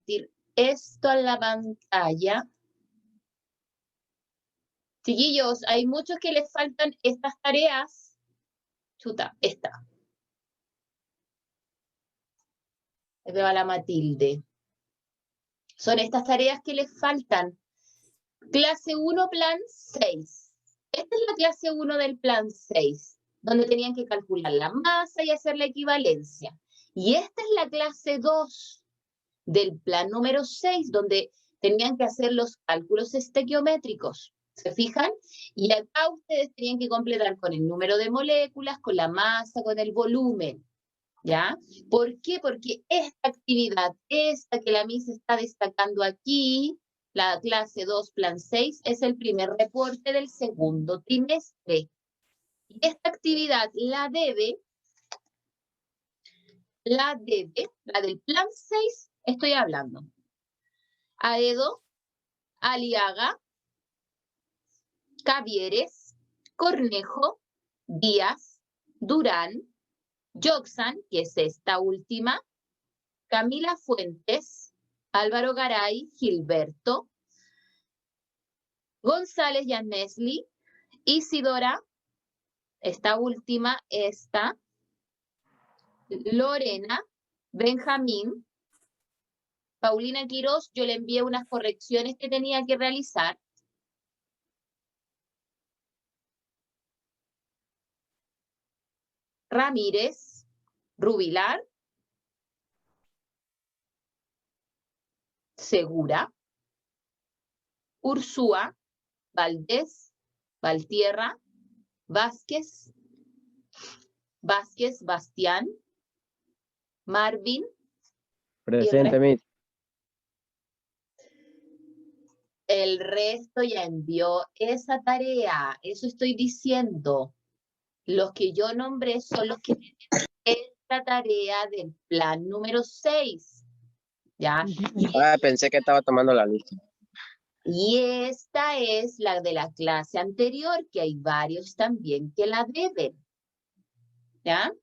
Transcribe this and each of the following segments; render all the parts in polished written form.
compartir esto en la pantalla. Chiquillos, hay muchos que les faltan estas tareas. Chuta, esta. Ahí veo a la Matilde. Son estas tareas que les faltan. Clase 1, plan 6. Esta es la clase 1 del plan 6, donde tenían que calcular la masa y hacer la equivalencia. Y esta es la clase 2 del plan número 6, donde tenían que hacer los cálculos estequiométricos. ¿Se fijan? Y acá ustedes tenían que completar con el número de moléculas, con la masa, con el volumen. ¿Ya? ¿Por qué? Porque esta actividad, esta que la Miss está destacando aquí, la clase 2, plan 6, es el primer reporte del segundo trimestre. Y esta actividad la del plan 6, estoy hablando. Aedo, Aliaga, Cavieres, Cornejo, Díaz, Durán, Joxan, que es esta última, Camila Fuentes, Álvaro Garay, Gilberto, González Yanesli, Isidora, esta última, esta, Lorena, Benjamín, Paulina Quirós, yo le envié unas correcciones que tenía que realizar. Ramírez, Rubilar, Segura, Ursúa, Valdés, Valtierra, Vázquez, Bastián, Marvin. Presente, Miss. El resto ya envió esa tarea, eso estoy diciendo. Los que yo nombré son los que tienen esta tarea del plan número 6. ¿Ya? Pensé que estaba tomando la lista. Y esta es la de la clase anterior, que hay varios también que la deben. ¿Ya?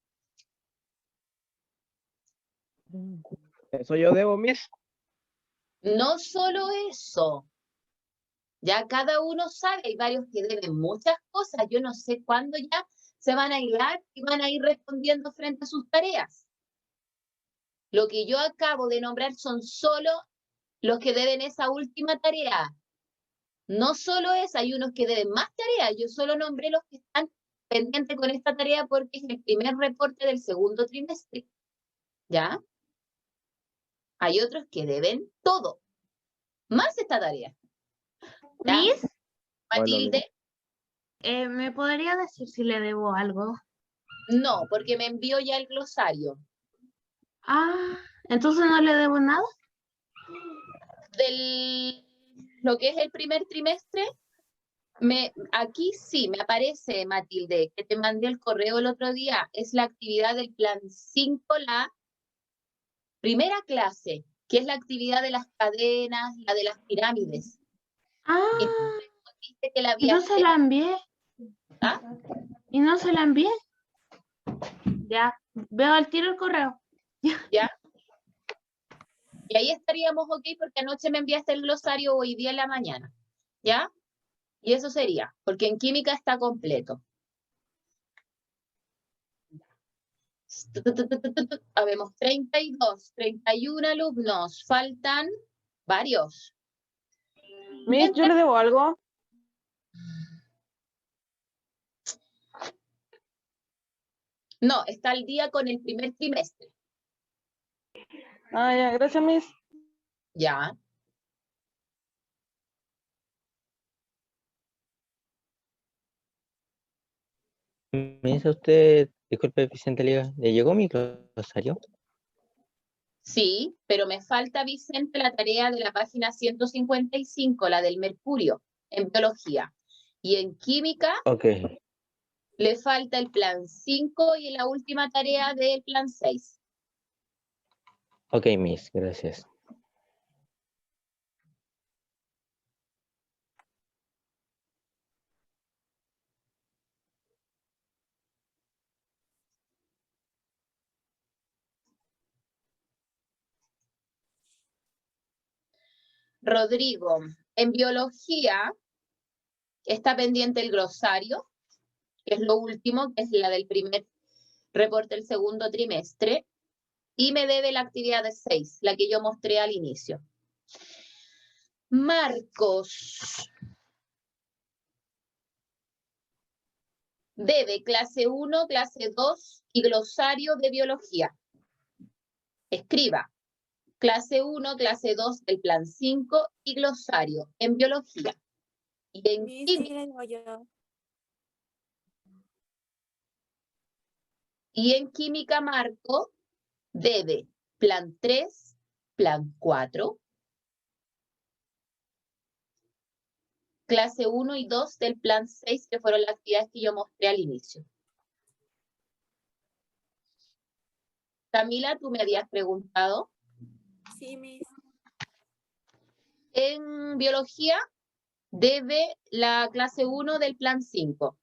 ¿Eso yo debo, Miss? No solo eso. Ya cada uno sabe, hay varios que deben muchas cosas. Yo no sé cuándo ya se van a aislar y van a ir respondiendo frente a sus tareas. Lo que yo acabo de nombrar son solo los que deben esa última tarea. No solo es, hay unos que deben más tareas. Yo solo nombré los que están pendientes con esta tarea porque es el primer reporte del segundo trimestre. ¿Ya? Hay otros que deben todo, más esta tarea. ¿Ya? Miss, Matilde, ¿me podría decir si le debo algo? no, porque me envió ya el glosario. Ah, entonces no le debo nada. Lo que es el primer trimestre, aquí sí me aparece, Matilde, que te mandé el correo el otro día, es la actividad del plan 5, la primera clase, que es la actividad de las cadenas, la de las pirámides. Ah, Y tú dijiste que la y no habías se la envié. ¿Ah? Y no se la envié. Ya, veo al tiro el correo. ¿Ya? Y ahí estaríamos ok, porque anoche me enviaste el glosario, hoy día en la mañana. ¿Ya? Y eso sería, porque en química está completo. Habemos 32, 31 alumnos, faltan varios. Miss, yo le debo algo. No, está al día con el primer trimestre. Ah, ya, gracias, Miss. Ya. Me dice usted, disculpe, Vicente Liga, ¿le llegó mi glosario? Sí, pero me falta, Vicente, la tarea de la página 155, la del mercurio, en biología. Y en química Ok, le falta el plan 5 y la última tarea del plan 6. ok, Miss, gracias. Rodrigo, en biología está pendiente el glosario, que es lo último, que es la del primer reporte del segundo trimestre, y me debe la actividad de 6, la que yo mostré al inicio. Marcos debe clase 1, clase 2 y glosario de biología. Escriba clase 1, clase 2 del plan 5 y glosario en biología. Y en química, Marco debe plan 3, plan 4, clase 1 y 2 del plan 6, que fueron las actividades que yo mostré al inicio. Camila, tú me habías preguntado. Sí, Miss. En biología debe la clase 1 del plan 5,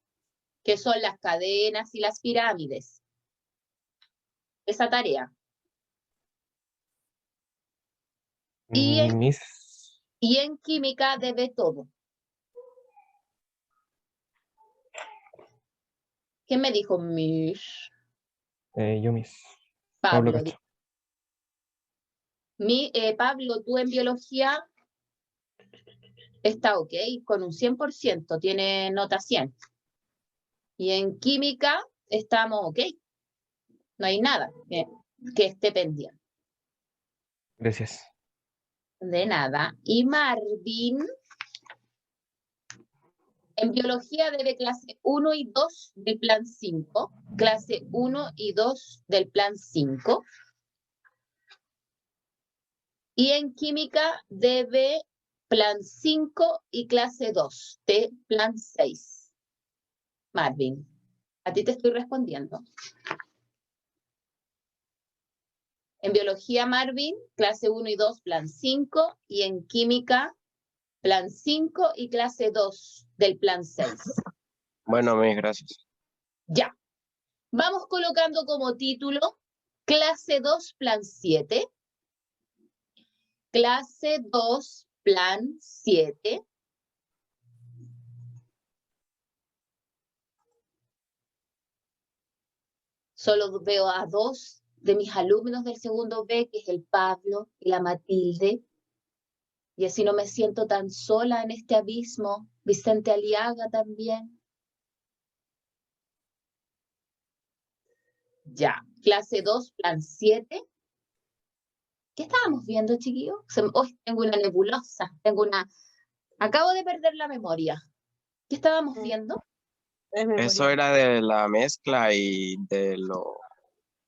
que son las cadenas y las pirámides. Esa tarea. Y en química debe todo. ¿Quién me dijo Miss? Yo, Miss. Pablo. Pablo Cacho. Pablo, tú en biología está ok, con un 100%, tiene nota 100. Y en química estamos ok. No hay nada que esté pendiente. Gracias. De nada. Y Marvin, en biología debe clase 1 y 2 del plan 5. Clase 1 y 2 del plan 5. Y en química debe plan 5 y clase 2 de plan 6. Marvin, a ti te estoy respondiendo. En biología, Marvin, clase 1 y 2, plan 5. Y en química, plan 5 y clase 2 del plan 6. Bueno, Miss, gracias. Ya. Vamos colocando como título clase 2, plan 7. Clase 2, plan 7. Solo veo a 2 de mis alumnos del segundo B, que es el Pablo y la Matilde. Y así no me siento tan sola en este abismo. Vicente Aliaga también. Ya, clase 2, plan 7. ¿Qué estábamos viendo, chiquillos? Hoy tengo una nebulosa, acabo de perder la memoria. ¿Qué estábamos viendo? Eso era de la mezcla y de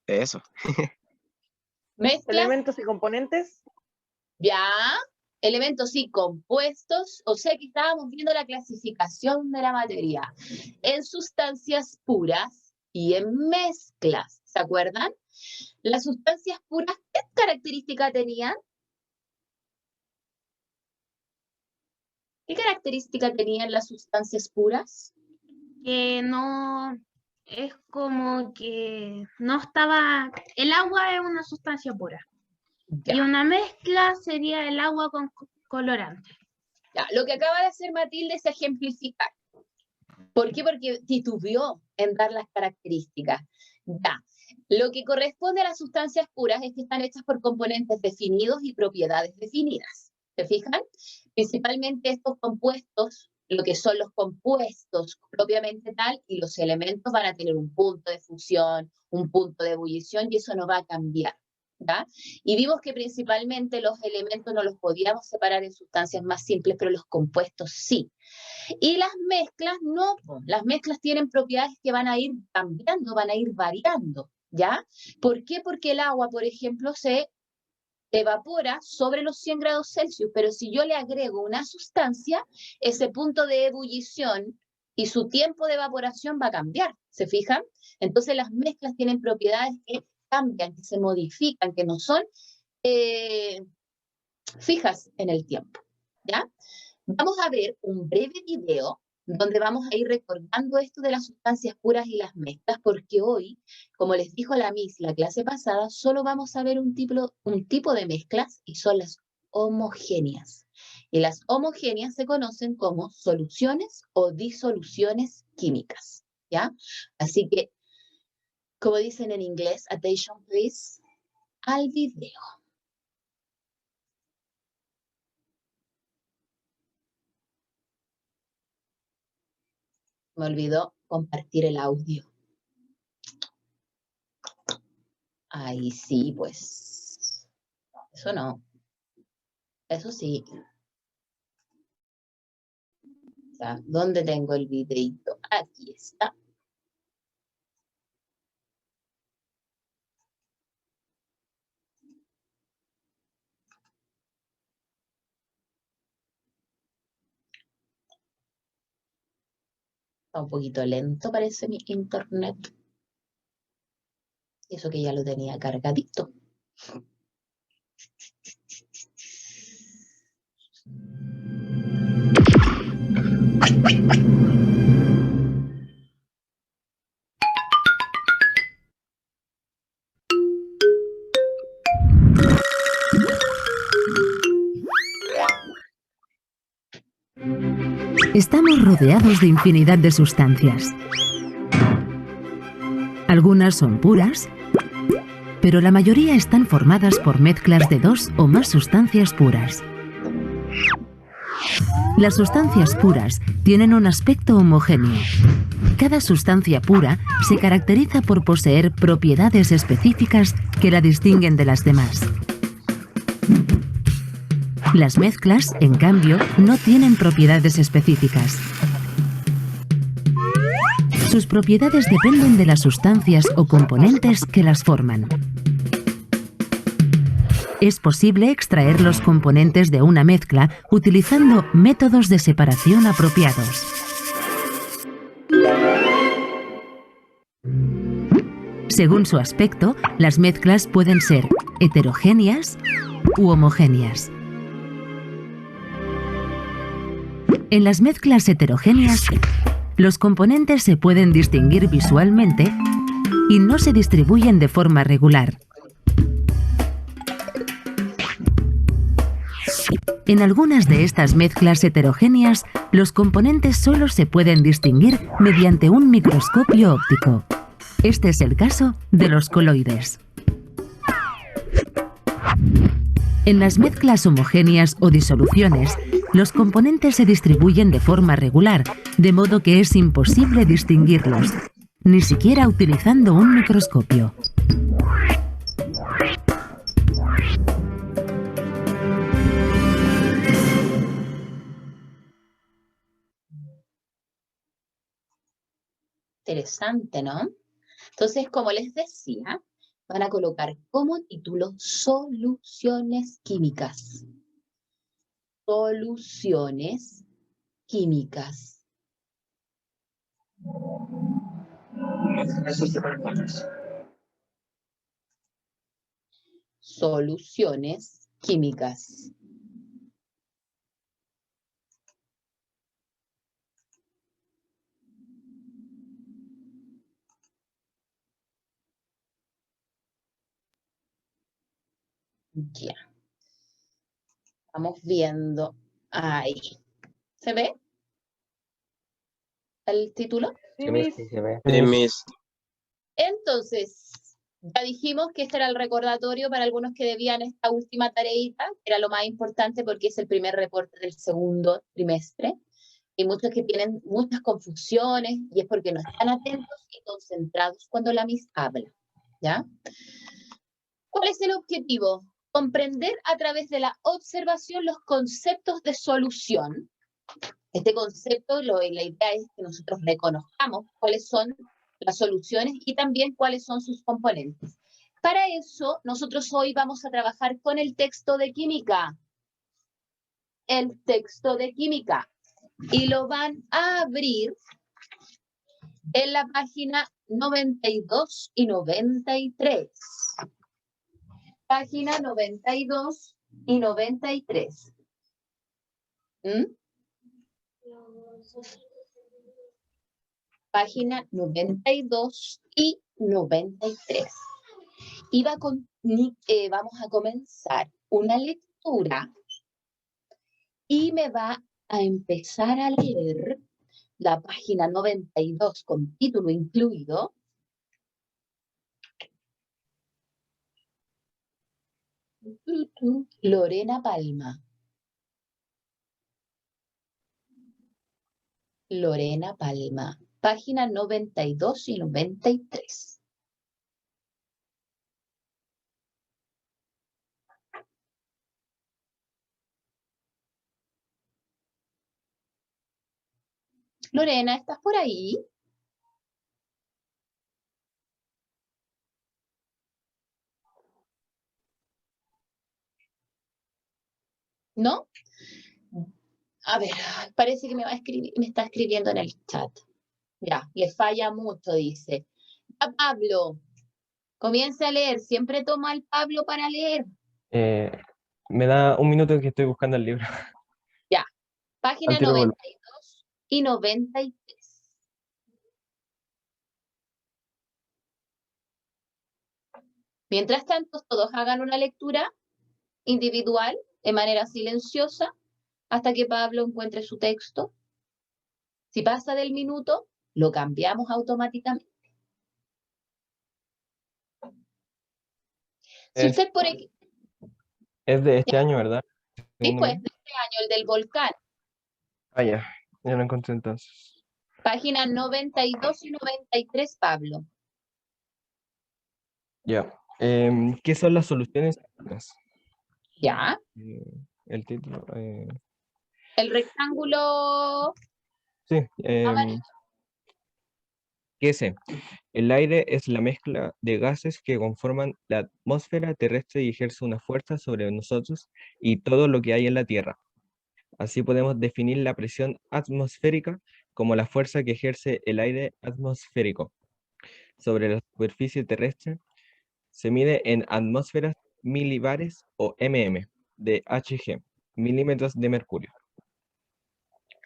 eso. ¿Mezclas? Elementos y componentes. Ya, elementos y compuestos. O sea que estábamos viendo la clasificación de la materia en sustancias puras y en mezclas. ¿Se acuerdan? Las sustancias puras, ¿qué característica tenían? ¿Qué característica tenían las sustancias puras? Que no, es como que no estaba, el agua es una sustancia pura. Ya. Y una mezcla sería el agua con colorante. Ya, lo que acaba de hacer Matilde es ejemplificar. ¿Por qué? Porque titubeó en dar las características. Ya. Lo que corresponde a las sustancias puras es que están hechas por componentes definidos y propiedades definidas. ¿Se fijan? Principalmente estos compuestos, lo que son los compuestos propiamente tal, y los elementos van a tener un punto de fusión, un punto de ebullición, y eso no va a cambiar. ¿Ya? Y vimos que principalmente los elementos no los podíamos separar en sustancias más simples, pero los compuestos sí. Y las mezclas no, las mezclas tienen propiedades que van a ir cambiando, van a ir variando, ¿ya? ¿Por qué? Porque el agua, por ejemplo, se evapora sobre los 100 grados Celsius, pero si yo le agrego una sustancia, ese punto de ebullición y su tiempo de evaporación va a cambiar, ¿se fijan? Entonces las mezclas tienen propiedades que cambian, que se modifican, que no son fijas en el tiempo, ¿ya? Vamos a ver un breve video donde vamos a ir recordando esto de las sustancias puras y las mezclas, porque hoy, como les dijo la Miss la clase pasada, solo vamos a ver un tipo de mezclas y son las homogéneas. Y las homogéneas se conocen como soluciones o disoluciones químicas, ¿ya? Así que, como dicen en inglés, attention please, al video. Me olvidó compartir el audio. Ahí sí, pues. Eso no. Eso sí. O sea, ¿dónde tengo el videito? Aquí está. Está un poquito lento, parece mi internet. Eso que ya lo tenía cargadito. Estamos rodeados de infinidad de sustancias. Algunas son puras, pero la mayoría están formadas por mezclas de 2 o más sustancias puras. Las sustancias puras tienen un aspecto homogéneo. Cada sustancia pura se caracteriza por poseer propiedades específicas que la distinguen de las demás. Las mezclas, en cambio, no tienen propiedades específicas. Sus propiedades dependen de las sustancias o componentes que las forman. Es posible extraer los componentes de una mezcla utilizando métodos de separación apropiados. Según su aspecto, las mezclas pueden ser heterogéneas u homogéneas. En las mezclas heterogéneas, los componentes se pueden distinguir visualmente y no se distribuyen de forma regular. En algunas de estas mezclas heterogéneas, los componentes solo se pueden distinguir mediante un microscopio óptico. Este es el caso de los coloides. En las mezclas homogéneas o disoluciones, los componentes se distribuyen de forma regular, de modo que es imposible distinguirlos, ni siquiera utilizando un microscopio. Interesante, ¿no? Entonces, como les decía, van a colocar como título soluciones químicas. Soluciones químicas. Soluciones químicas. Ya. Estamos viendo ahí. ¿Se ve el título? Sí, Miss. Sí, se ve. Sí, Miss. Entonces, ya dijimos que este era el recordatorio para algunos que debían esta última tareita, que era lo más importante porque es el primer reporte del segundo trimestre. Hay muchos que tienen muchas confusiones y es porque no están atentos y concentrados cuando la Miss habla, ¿ya? ¿Cuál es el objetivo? Comprender a través de la observación los conceptos de solución. Este concepto, la idea es que nosotros reconozcamos cuáles son las soluciones y también cuáles son sus componentes. Para eso, nosotros hoy vamos a trabajar con el texto de química. El texto de química. Y lo van a abrir en la página 92 y 93. Página 92 y 93. Página 92 y 93. Y vamos a comenzar una lectura y me va a empezar a leer la página 92 con título incluido. Lorena Palma. Lorena Palma, página 92 y 93. Lorena, ¿estás por ahí? ¿No? A ver, parece que me va a escribir, me está escribiendo en el chat. Ya, le falla mucho, dice. Ya, Pablo, comience a leer. Siempre toma al Pablo para leer. Me da un minuto que estoy buscando el libro. Ya, página Al tiro vuelvo. 92 y 93. Mientras tanto, todos hagan una lectura individual, de manera silenciosa, hasta que Pablo encuentre su texto. Si pasa del minuto, lo cambiamos automáticamente. Si Es, usted por aquí, es de este año, ¿verdad? sí, Segundo pues, mes. de este año, el del volcán, Ah, ya lo encontré entonces. página 92 y 93, Pablo. Ya. ¿Qué son las soluciones? Ya, El título. el rectángulo Sí. amarillo. ¿Qué es? El aire es la mezcla de gases que conforman la atmósfera terrestre y ejerce una fuerza sobre nosotros y todo lo que hay en la Tierra. Así podemos definir la presión atmosférica como la fuerza que ejerce el aire atmosférico sobre la superficie terrestre. Se mide en atmósferas milibares o mm de Hg, milímetros de mercurio.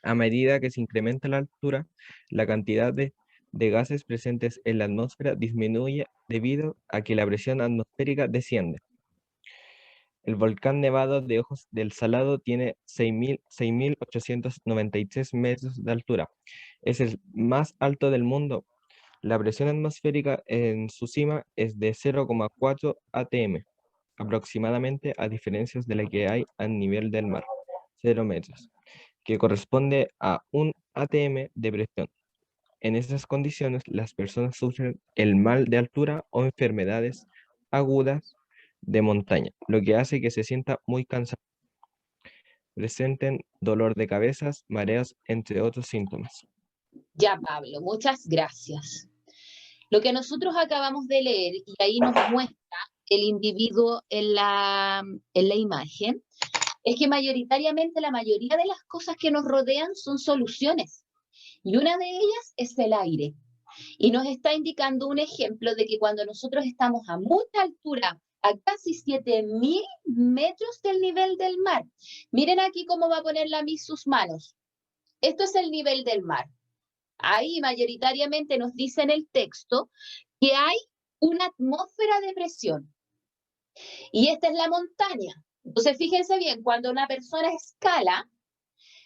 A medida que se incrementa la altura, la cantidad de gases presentes en la atmósfera disminuye debido a que la presión atmosférica desciende. El volcán Nevado de Ojos del Salado tiene 6.893 metros de altura. Es el más alto del mundo. La presión atmosférica en su cima es de 0,4 atm, aproximadamente, a diferencia de la que hay a nivel del mar, 0 metros, que corresponde a 1 atm de presión. En esas condiciones, las personas sufren el mal de altura o enfermedades agudas de montaña, lo que hace que se sienta muy cansado, presenten dolor de cabezas, mareos, entre otros síntomas. Ya, Pablo, muchas gracias. Lo que nosotros acabamos de leer, y ahí nos muestra el individuo en la imagen, es que mayoritariamente la mayoría de las cosas que nos rodean son soluciones. Y una de ellas es el aire. Y nos está indicando un ejemplo de que cuando nosotros estamos a mucha altura, a casi 7.000 metros del nivel del mar, miren aquí cómo va a poner la Miss sus manos. Esto es el nivel del mar. Ahí mayoritariamente nos dice en el texto que hay una atmósfera de presión. Y esta es la montaña. Entonces, fíjense bien, cuando una persona escala,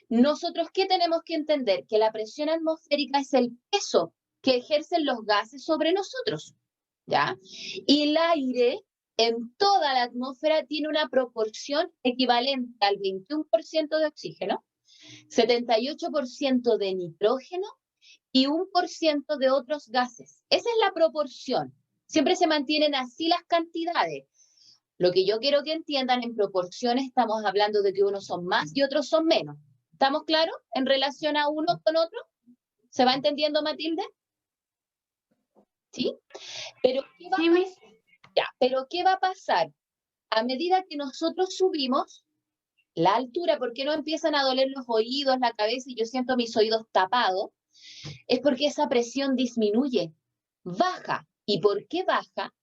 nosotros, ¿qué tenemos que entender? Que la presión atmosférica es el peso que ejercen los gases sobre nosotros, ¿ya? Y el aire en toda la atmósfera tiene una proporción equivalente al 21% de oxígeno, 78% de nitrógeno y 1% de otros gases. Esa es la proporción. Siempre se mantienen así las cantidades. Lo que yo quiero que entiendan, en proporciones estamos hablando de que unos son más y otros son menos. ¿Estamos claros en relación a uno con otro? ¿Se va entendiendo, Matilde? ¿Sí? Pero ¿qué va a pasar? Ya, pero ¿qué va a pasar? A medida que nosotros subimos la altura, ¿por qué no empiezan a doler los oídos, la cabeza y yo siento mis oídos tapados? Es porque esa presión disminuye, baja. ¿Y por qué baja?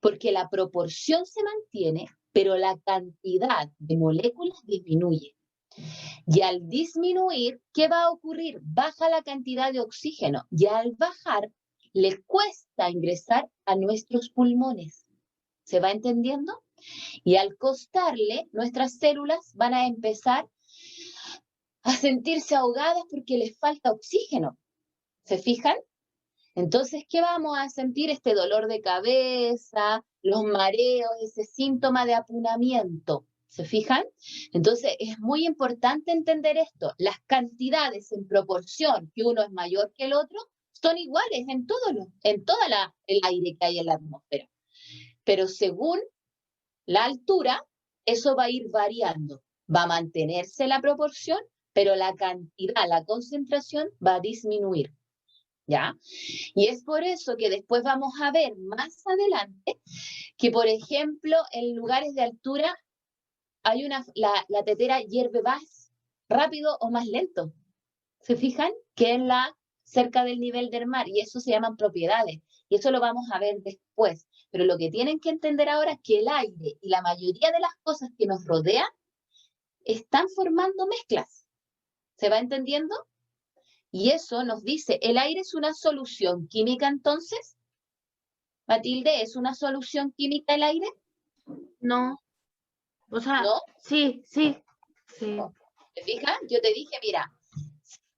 Porque la proporción se mantiene, pero la cantidad de moléculas disminuye. Y al disminuir, ¿qué va a ocurrir? Baja la cantidad de oxígeno y al bajar, le cuesta ingresar a nuestros pulmones. ¿Se va entendiendo? Y al costarle, nuestras células van a empezar a sentirse ahogadas porque les falta oxígeno. ¿Se fijan? Entonces, ¿qué vamos a sentir? Este dolor de cabeza, los mareos, ese síntoma de apunamiento. ¿Se fijan? Entonces, es muy importante entender esto. Las cantidades en proporción que uno es mayor que el otro son iguales en todo el aire que hay en la atmósfera. Pero según la altura, eso va a ir variando. Va a mantenerse la proporción, pero la cantidad, la concentración va a disminuir. ¿Ya? Y es por eso que después vamos a ver más adelante que, por ejemplo, en lugares de altura hay la tetera hierve más rápido o más lento. ¿Se fijan? Que cerca del nivel del mar, y eso se llaman propiedades, y eso lo vamos a ver después. Pero lo que tienen que entender ahora es que el aire y la mayoría de las cosas que nos rodean están formando mezclas. ¿Se va entendiendo? Y eso nos dice, ¿el aire es una solución química entonces? Matilde, ¿es una solución química el aire? No. O sea, ¿No? sí. ¿Te fijas? Yo te dije, mira,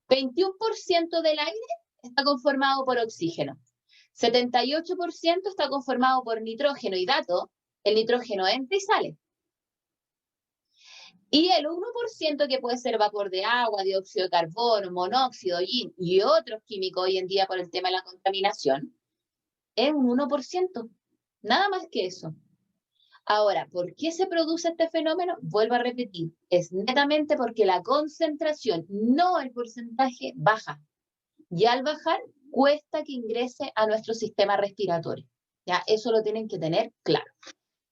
21% del aire está conformado por oxígeno. 78% está conformado por nitrógeno. Y dato, el nitrógeno entra y sale. Y el 1% que puede ser vapor de agua, dióxido de carbono, monóxido, yin y otros químicos hoy en día por el tema de la contaminación, es un 1%. Nada más que eso. Ahora, ¿por qué se produce este fenómeno? Vuelvo a repetir, es netamente porque la concentración, no el porcentaje, baja. Y al bajar, cuesta que ingrese a nuestro sistema respiratorio. ¿Ya? Eso lo tienen que tener claro.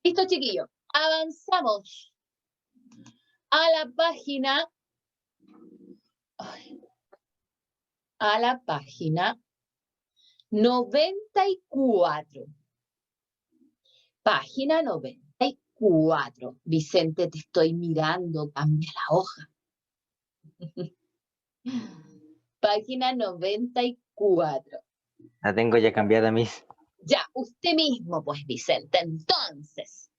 Listo, chiquillos. Avanzamos a la página 94. Página 94. Vicente, te estoy mirando, cambia la hoja. Página 94. La tengo ya cambiada, Miss. Ya, usted mismo, pues, Vicente. Entonces,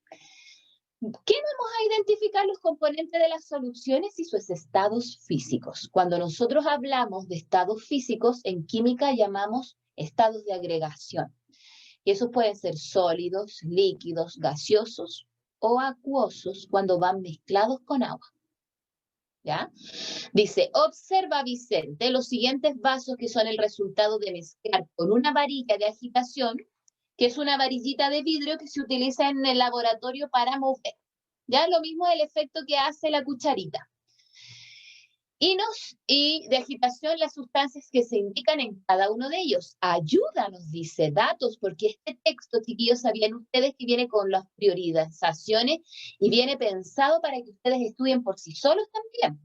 ¿qué vamos a identificar los componentes de las soluciones y sus estados físicos? Cuando nosotros hablamos de estados físicos, en química llamamos estados de agregación. Y esos pueden ser sólidos, líquidos, gaseosos o acuosos cuando van mezclados con agua. ¿Ya? Dice, observa, Vicente, los siguientes vasos que son el resultado de mezclar con una varilla de agitación, que es una varillita de vidrio que se utiliza en el laboratorio para mover. Ya lo mismo el efecto que hace la cucharita. Y de agitación, las sustancias que se indican en cada uno de ellos. Ayuda, nos dice, datos, porque este texto, chiquillos, sabían ustedes que viene con las priorizaciones y viene pensado para que ustedes estudien por sí solos también.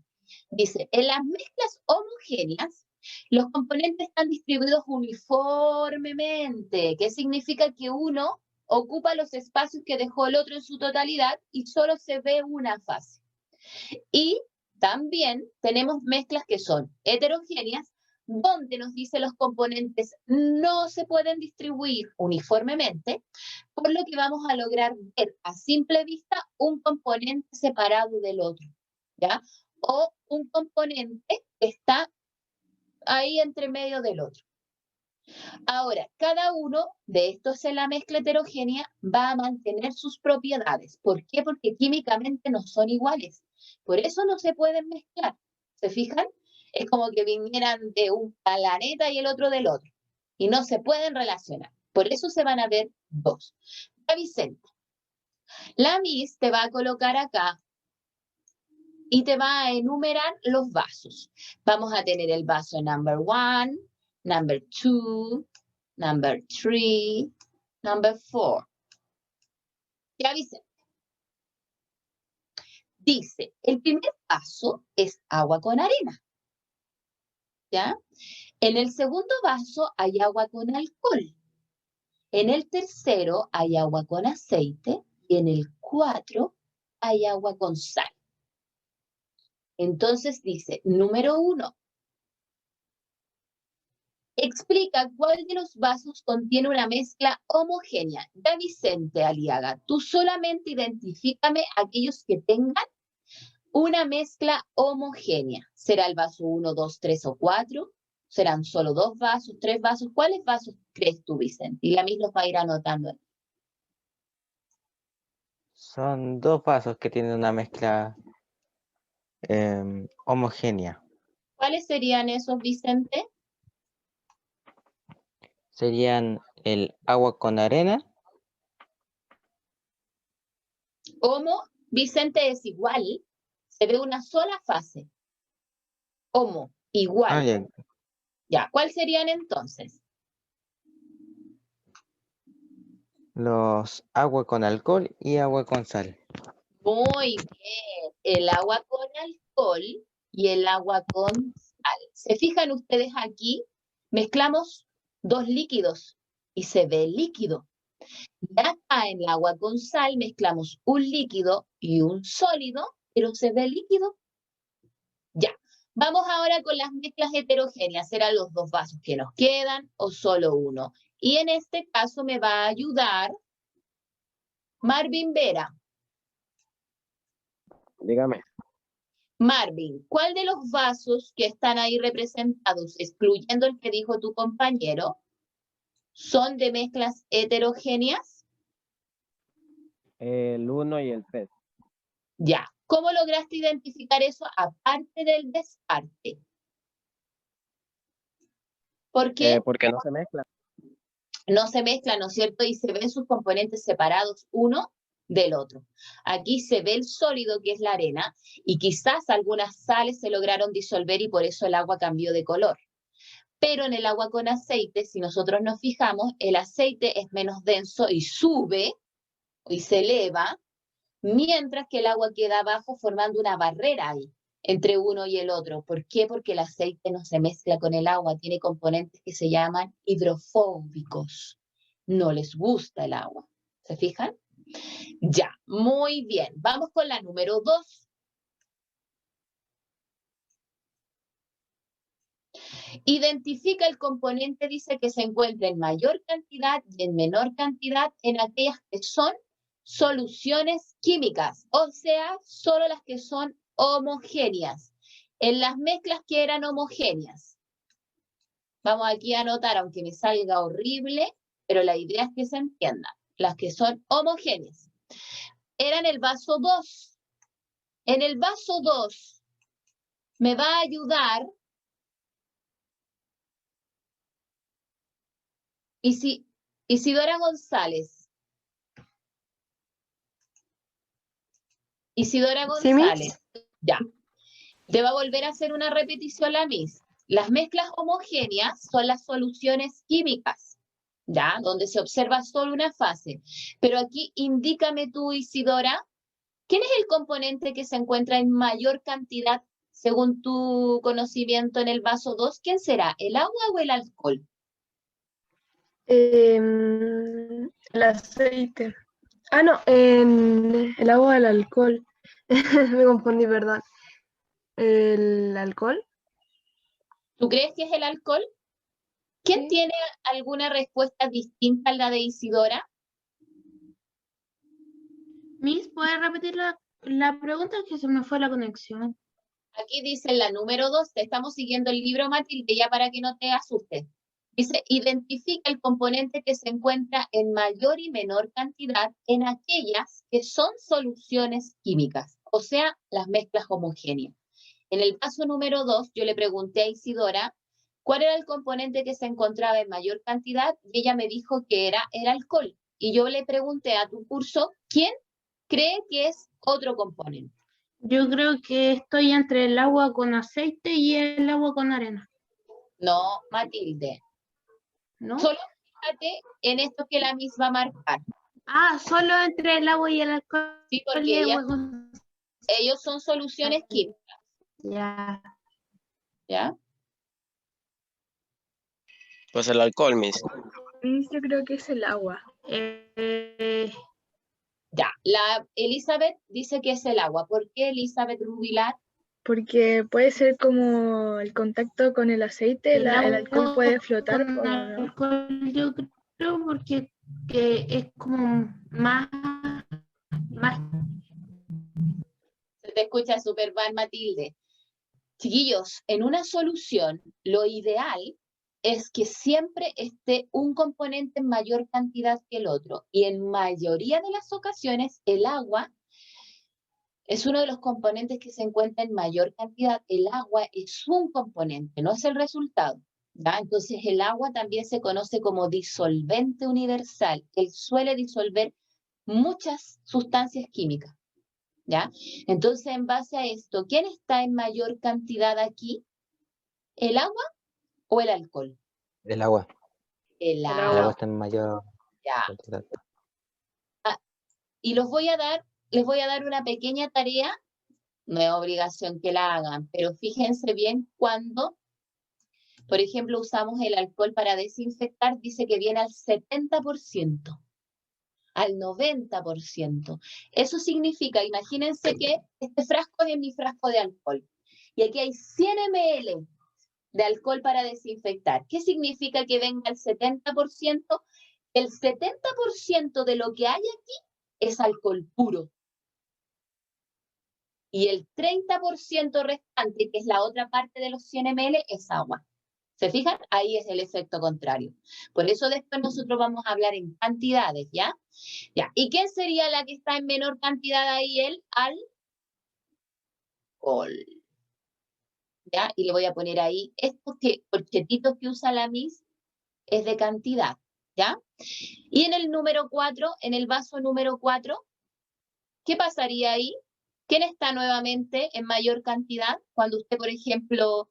Dice, en las mezclas homogéneas, los componentes están distribuidos uniformemente. ¿Qué significa? Que uno ocupa los espacios que dejó el otro en su totalidad y solo se ve una fase. Y también tenemos mezclas que son heterogéneas, donde nos dice los componentes no se pueden distribuir uniformemente, por lo que vamos a lograr ver a simple vista un componente separado del otro, ¿ya? O un componente que está ahí entre medio del otro. Ahora, cada uno de estos en la mezcla heterogénea va a mantener sus propiedades. ¿Por qué? Porque químicamente no son iguales. Por eso no se pueden mezclar. ¿Se fijan? Es como que vinieran de un planeta y el otro del otro. Y no se pueden relacionar. Por eso se van a ver dos. Ya, Vicente, la Miss te va a colocar acá y te va a enumerar los vasos. Vamos a tener el vaso number 1, number 2, number 3, number 4. Ya, Vicente. Dice, el primer vaso es agua con arena. ¿Ya? En el segundo vaso hay agua con alcohol. En el tercero hay agua con aceite. Y en el 4 hay agua con sal. Entonces dice, número 1. Explica cuál de los vasos contiene una mezcla homogénea. Ya, Vicente Aliaga, tú solamente identifícame aquellos que tengan una mezcla homogénea. ¿Será el vaso 1, 2, 3 o 4? ¿Serán solo 2 vasos, 3 vasos? ¿Cuáles vasos crees tú, Vicente? Y la Miss los va a ir anotando. Son 2 vasos que tienen una mezcla homogénea. ¿Cuáles serían esos, Vicente? Serían el agua con arena. Homo, Vicente, es igual. Se ve una sola fase. Homo, igual. Ah, ya. Ya, ¿cuáles serían entonces? Los agua con alcohol y agua con sal. Muy bien. El agua con alcohol y el agua con sal. ¿Se fijan ustedes aquí? Mezclamos 2 líquidos y se ve líquido. Y acá en el agua con sal mezclamos un líquido y un sólido, pero se ve líquido. Ya. Vamos ahora con las mezclas heterogéneas. ¿Serán los 2 vasos que nos quedan o solo uno? Y en este caso me va a ayudar Marvin Vera. Dígame. Marvin, ¿cuál de los vasos que están ahí representados, excluyendo el que dijo tu compañero, son de mezclas heterogéneas? El 1 y el 3. Ya. ¿Cómo lograste identificar eso aparte del descarte? ¿Por qué? Porque no se mezcla. No se mezclan, ¿no es cierto? Y se ven sus componentes separados uno del otro. Aquí se ve el sólido, que es la arena, y quizás algunas sales se lograron disolver y por eso el agua cambió de color. Pero en el agua con aceite, si nosotros nos fijamos, el aceite es menos denso y sube y se eleva, mientras que el agua queda abajo formando una barrera ahí entre uno y el otro. ¿Por qué? Porque el aceite no se mezcla con el agua, tiene componentes que se llaman hidrofóbicos. No les gusta el agua. ¿Se fijan? Ya, muy bien. Vamos con la número 2. Identifica el componente, dice que se encuentra en mayor cantidad y en menor cantidad en aquellas que son soluciones químicas, o sea, solo las que son homogéneas. En las mezclas que eran homogéneas. Vamos aquí a anotar, aunque me salga horrible, pero la idea es que se entienda. Las que son homogéneas. Eran el vaso 2. En el vaso 2 me va a ayudar Isidora González. Isidora Sí, González. Ya. Te va a volver a hacer una repetición la Miss. Las mezclas homogéneas son las soluciones químicas, ¿ya? Donde se observa solo una fase. Pero aquí indícame tú, Isidora, ¿quién es el componente que se encuentra en mayor cantidad según tu conocimiento en el vaso 2? ¿Quién será? ¿El agua o el alcohol? El aceite. Ah, no, el agua del alcohol. Me confundí, perdón. ¿El alcohol? ¿Tú crees que es el alcohol? ¿Quién Sí. tiene alguna respuesta distinta a la de Isidora? Miss, ¿puedes repetir la pregunta? Que se me fue la conexión. Aquí dice la número 2, te estamos siguiendo el libro, Matilde, ya para que no te asustes. Dice, identifica el componente que se encuentra en mayor y menor cantidad en aquellas que son soluciones químicas, o sea, las mezclas homogéneas. En el paso número 2, yo le pregunté a Isidora cuál era el componente que se encontraba en mayor cantidad y ella me dijo que era el alcohol. Y yo le pregunté a tu curso, ¿quién cree que es otro componente? Yo creo que estoy entre el agua con aceite y el agua con arena, No, Matilde. ¿no? Solo fíjate en esto que la misma marcar. Ah, solo entre el agua y el alcohol. Sí, y porque el agua con... ellos son soluciones químicas, Ya. ¿ya? Pues el alcohol, Miss. Yo creo que es el agua. Ya. La Elizabeth dice que es el agua. ¿Por qué, Elizabeth Rubilar? Porque puede ser como el contacto con el aceite, El el agua alcohol puede flotar. con ¿o no? alcohol, yo creo, porque que es como más Se Se escucha súper mal, Matilde. Chiquillos, en una solución, lo ideal es que siempre esté un componente en mayor cantidad que el otro. Y en mayoría de las ocasiones, el agua es uno de los componentes que se encuentra en mayor cantidad. El agua es un componente, no es el resultado, ¿ya? Entonces, el agua también se conoce como disolvente universal. Él suele disolver muchas sustancias químicas, ¿ya? Entonces, en base a esto, ¿quién está en mayor cantidad aquí? ¿El agua o el alcohol? El agua. El El agua, agua está en mayor ya. cantidad. Y les voy a dar una pequeña tarea, no es obligación que la hagan, pero fíjense bien cuando, por ejemplo, usamos el alcohol para desinfectar, dice que viene al 70%, al 90%. Eso significa, imagínense que este frasco es mi frasco de alcohol, y aquí hay 100 ml de alcohol para desinfectar. ¿Qué significa que venga al 70%? El 70% de lo que hay aquí es alcohol puro. Y el 30% restante, que es la otra parte de los 100 ml, es agua. ¿Se fijan? Ahí es el efecto contrario. Por eso después nosotros vamos a hablar en cantidades, ¿ya? Ya. ¿Y quién sería la que está en menor cantidad ahí? El alcohol. ¿Ya? Y le voy a poner ahí, estos corchetitos que usa la Miss es de cantidad, ¿ya? Y en el número 4, en el vaso número 4, ¿qué pasaría ahí? ¿Quién está nuevamente en mayor cantidad? Cuando usted, por ejemplo,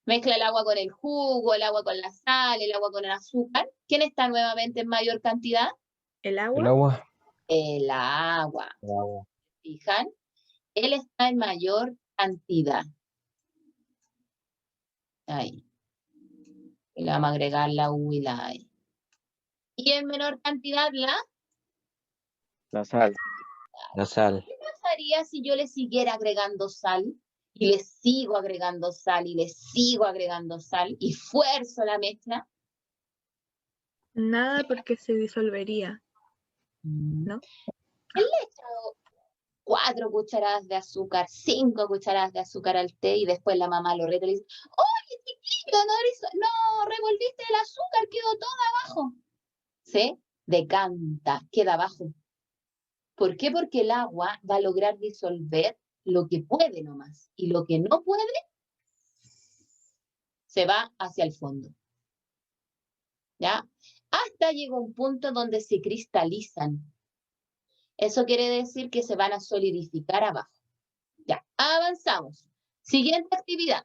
mezcla el agua con el jugo, el agua con la sal, el agua con el azúcar. ¿Quién está nuevamente en mayor cantidad? ¿El El agua? agua. El agua. El agua. ¿Fijan? Él está en mayor cantidad. Ahí. Y le vamos a agregar la U y la E. Y en menor cantidad La sal. La sal. ¿Qué pasaría si yo le siguiera agregando sal? Y le sigo agregando sal, y le sigo agregando sal, y fuerzo la mezcla. Nada porque se disolvería, ¿no? Él le ha echado 4 cucharadas de azúcar, 5 cucharadas de azúcar al té, y después la mamá lo reta y le dice, oye, chiquillo, no revolviste el azúcar, quedó todo abajo. Se decanta, queda abajo. ¿Por qué? Porque el agua va a lograr disolver lo que puede nomás, y lo que no puede se va hacia el fondo. ¿Ya? Hasta llega un punto donde se cristalizan. Eso quiere decir que se van a solidificar abajo. Ya, avanzamos. Siguiente actividad.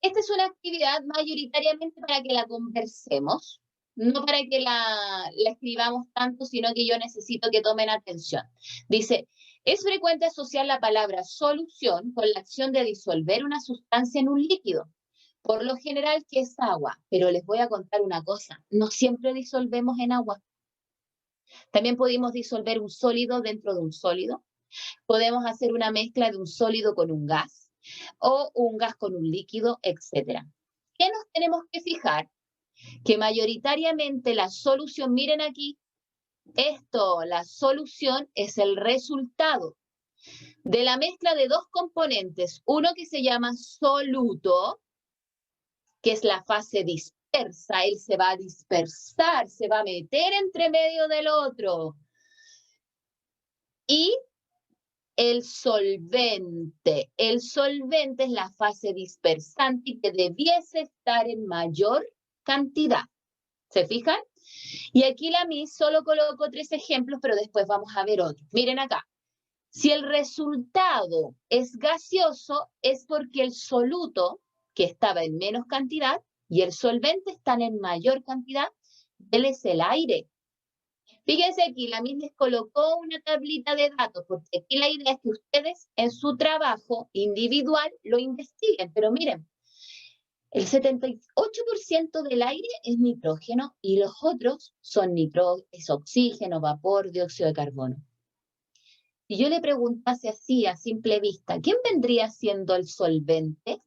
Esta es una actividad mayoritariamente para que la conversemos, no para que la escribamos tanto, sino que yo necesito que tomen atención. Dice, es frecuente asociar la palabra solución con la acción de disolver una sustancia en un líquido. Por lo general, que es agua, pero les voy a contar una cosa, no siempre disolvemos en agua. También podemos disolver un sólido dentro de un sólido. Podemos hacer una mezcla de un sólido con un gas o un gas con un líquido, etc. ¿Qué nos tenemos que fijar? Que mayoritariamente la solución, miren aquí, la solución es el resultado de la mezcla de dos componentes, uno que se llama soluto, que es la fase dispersa, él se va a dispersar, se va a meter entre medio del otro. Y el solvente es la fase dispersante y que debiese estar en mayor cantidad. ¿Se fijan? Y aquí la Miss solo colocó 3 ejemplos, pero después vamos a ver otros. Miren acá. Si el resultado es gaseoso, es porque el soluto, que estaba en menos cantidad, y el solvente están en mayor cantidad, él es el aire. Fíjense aquí, la Miss les colocó una tablita de datos, porque aquí la idea es que ustedes en su trabajo individual lo investiguen. Pero miren, el 78% del aire es nitrógeno y los otros son es oxígeno, vapor, dióxido de carbono. Si yo le preguntase así a simple vista, ¿quién vendría siendo el solvente?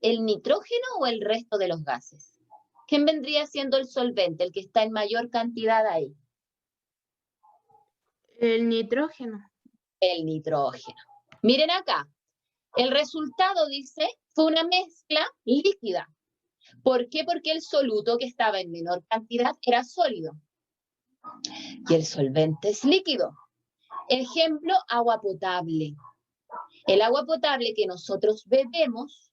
¿El nitrógeno o el resto de los gases? ¿Quién vendría siendo el solvente, el que está en mayor cantidad ahí? El nitrógeno. El nitrógeno. Miren acá. El resultado, dice, fue una mezcla líquida. ¿Por qué? Porque el soluto que estaba en menor cantidad era sólido. Y el solvente es líquido. Ejemplo, agua potable. El agua potable que nosotros bebemos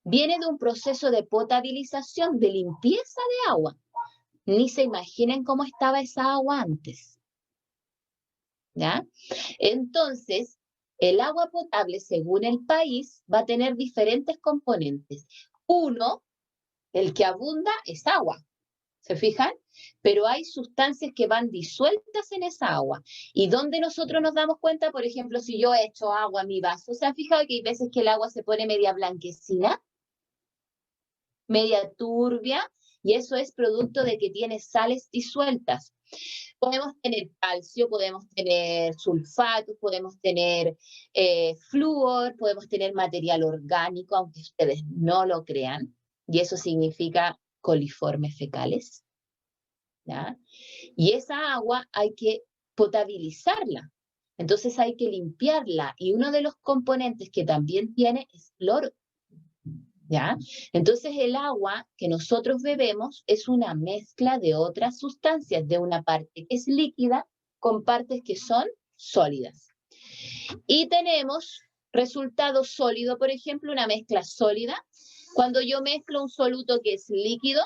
viene de un proceso de potabilización, de limpieza de agua. Ni se imaginen cómo estaba esa agua antes. ¿Ya? Entonces, el agua potable, según el país, va a tener diferentes componentes. Uno, el que abunda, es agua. ¿Se fijan? Pero hay sustancias que van disueltas en esa agua. ¿Y dónde nosotros nos damos cuenta? Por ejemplo, si yo echo agua a mi vaso, ¿se han fijado que hay veces que el agua se pone media blanquecina? Media turbia, y eso es producto de que tiene sales disueltas. Podemos tener calcio, podemos tener sulfatos, podemos tener flúor, podemos tener material orgánico, aunque ustedes no lo crean, y eso significa coliformes fecales. ¿Ya? Y esa agua hay que potabilizarla, entonces hay que limpiarla, y uno de los componentes que también tiene es cloro. ¿Ya? Entonces el agua que nosotros bebemos es una mezcla de otras sustancias, de una parte que es líquida con partes que son sólidas. Y tenemos resultado sólido, por ejemplo, una mezcla sólida, cuando yo mezclo un soluto que es líquido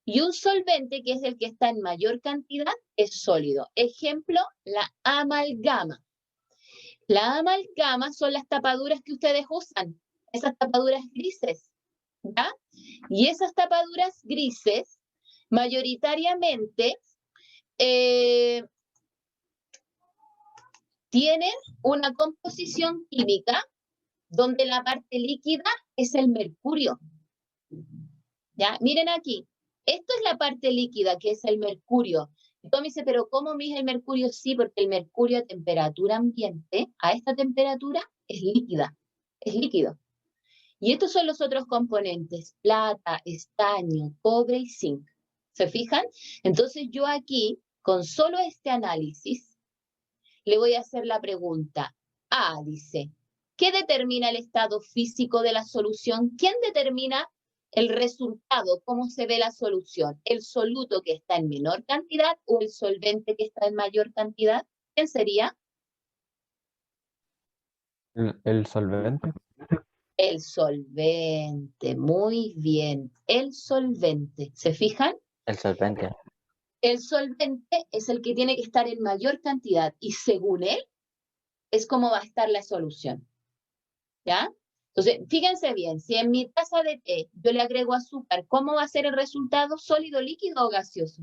y un solvente que es el que está en mayor cantidad, es sólido. Ejemplo, la amalgama. La amalgama son las tapaduras que ustedes usan, esas tapaduras grises. ¿Ya? Y esas tapaduras grises, mayoritariamente, tienen una composición química donde la parte líquida es el mercurio. ¿Ya? Miren aquí, esto es la parte líquida, que es el mercurio. Y tú me dices, pero ¿cómo mide el mercurio? Sí, porque el mercurio a temperatura ambiente, a esta temperatura, es líquida, es líquido. Y estos son los otros componentes: plata, estaño, cobre y zinc. ¿Se fijan? Entonces yo aquí, con solo este análisis, le voy a hacer la pregunta. Dice, ¿qué determina el estado físico de la solución? ¿Quién determina el resultado? ¿Cómo se ve la solución? ¿El soluto que está en menor cantidad o el solvente que está en mayor cantidad? ¿Quién sería? El solvente. El solvente, muy bien, el solvente. ¿Se fijan? El solvente. El solvente es el que tiene que estar en mayor cantidad y según él es como va a estar la solución. ¿Ya? Entonces, fíjense bien, si en mi taza de té yo le agrego azúcar, ¿cómo va a ser el resultado? ¿Sólido, líquido o gaseoso?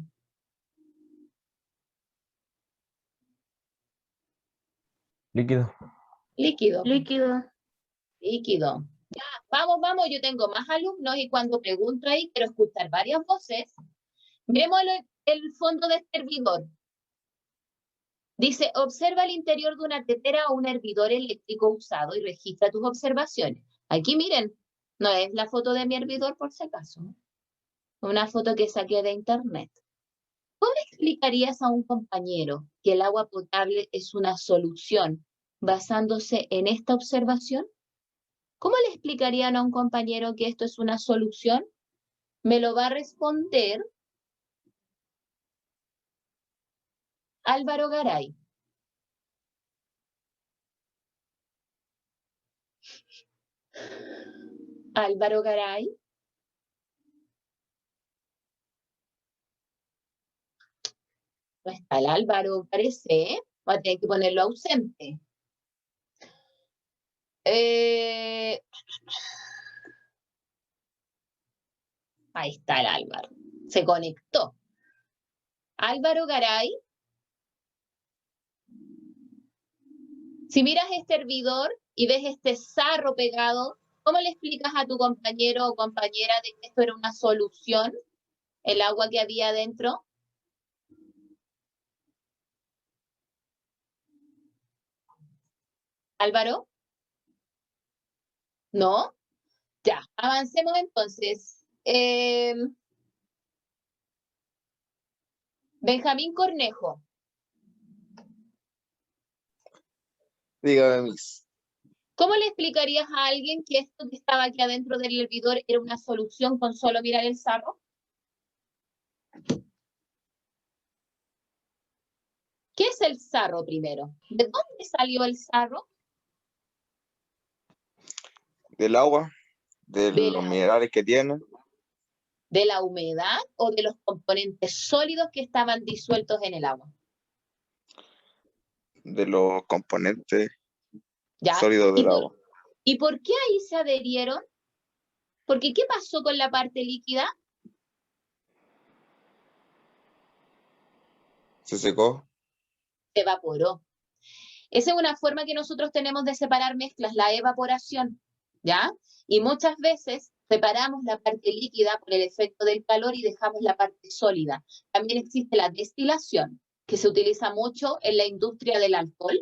Líquido. Líquido. Líquido. Líquido. Ya, vamos, vamos, yo tengo más alumnos y cuando pregunto ahí quiero escuchar varias voces. Miremos el fondo de este hervidor. Dice, observa el interior de una tetera o un hervidor eléctrico usado y registra tus observaciones. Aquí miren, no es la foto de mi hervidor por si acaso. Una foto que saqué de internet. ¿Cómo explicarías a un compañero que el agua potable es una solución basándose en esta observación? ¿Cómo le explicarían a un compañero que esto es una solución? Me lo va a responder Álvaro Garay. Álvaro Garay. No está el Álvaro, parece, ¿eh? Va a tener que ponerlo ausente. Ahí está el Álvaro. Se conectó. Álvaro Garay. Si miras este hervidor y ves este sarro pegado, ¿cómo le explicas a tu compañero o compañera de que esto era una solución? El agua que había adentro. Álvaro. ¿No? Ya, avancemos entonces. Es Benjamín Cornejo. Dígame, Miss. ¿Cómo le explicarías a alguien que esto que estaba aquí adentro del hervidor era una solución con solo mirar el sarro? ¿Qué es el sarro primero? ¿De dónde salió el sarro? Del agua, de Del los agua. minerales que tiene, ¿De la humedad o de los componentes sólidos que estaban disueltos en el agua? de los componentes ¿Ya? sólidos del agua. ¿Y por qué ahí se adherieron? Porque ¿qué pasó con la parte líquida? Se secó. Se evaporó. Esa es una forma que nosotros tenemos de separar mezclas, la evaporación, ¿ya? Y muchas veces separamos la parte líquida por el efecto del calor y dejamos la parte sólida. También existe la destilación, que se utiliza mucho en la industria del alcohol.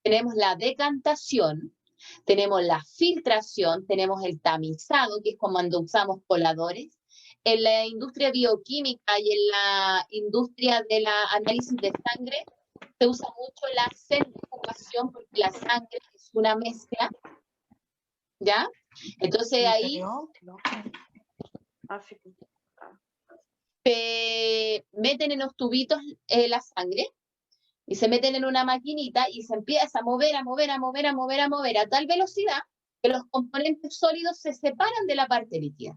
Tenemos la decantación, tenemos la filtración, tenemos el tamizado, que es cuando usamos coladores. En la industria bioquímica y en la industria del análisis de sangre, se usa mucho la centrifugación porque la sangre es una mezcla, ¿ya? Entonces ahí se meten en los tubitos la sangre y se meten en una maquinita y se empieza a mover a tal velocidad que los componentes sólidos se separan de la parte líquida.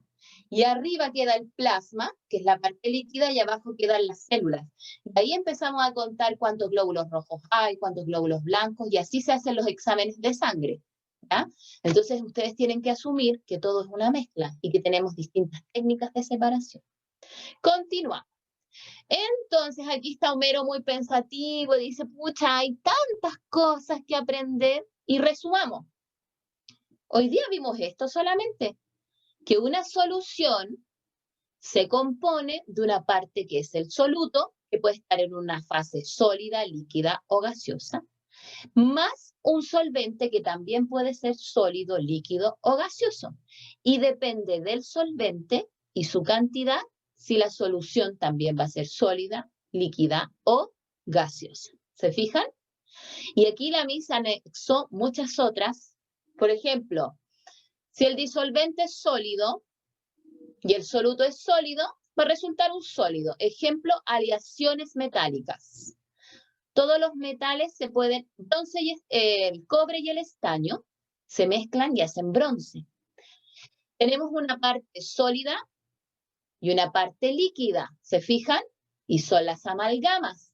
Y arriba queda el plasma, que es la parte líquida, y abajo quedan las células. Y ahí empezamos a contar cuántos glóbulos rojos hay, cuántos glóbulos blancos, y así se hacen los exámenes de sangre, ¿ya? Entonces ustedes tienen que asumir que todo es una mezcla y que tenemos distintas técnicas de separación. Continuamos. Entonces aquí está Homero muy pensativo, dice, pucha, hay tantas cosas que aprender, y resumamos. Hoy día vimos esto solamente, que una solución se compone de una parte que es el soluto, que puede estar en una fase sólida, líquida o gaseosa, más un solvente que también puede ser sólido, líquido o gaseoso. Y depende del solvente y su cantidad, si la solución también va a ser sólida, líquida o gaseosa. ¿Se fijan? Y aquí la Miss anexó muchas otras. Por ejemplo, si el disolvente es sólido y el soluto es sólido, va a resultar un sólido. Ejemplo, aleaciones metálicas. Todos los metales se pueden, el cobre y el estaño se mezclan y hacen bronce. Tenemos una parte sólida y una parte líquida, ¿se fijan? Y son las amalgamas.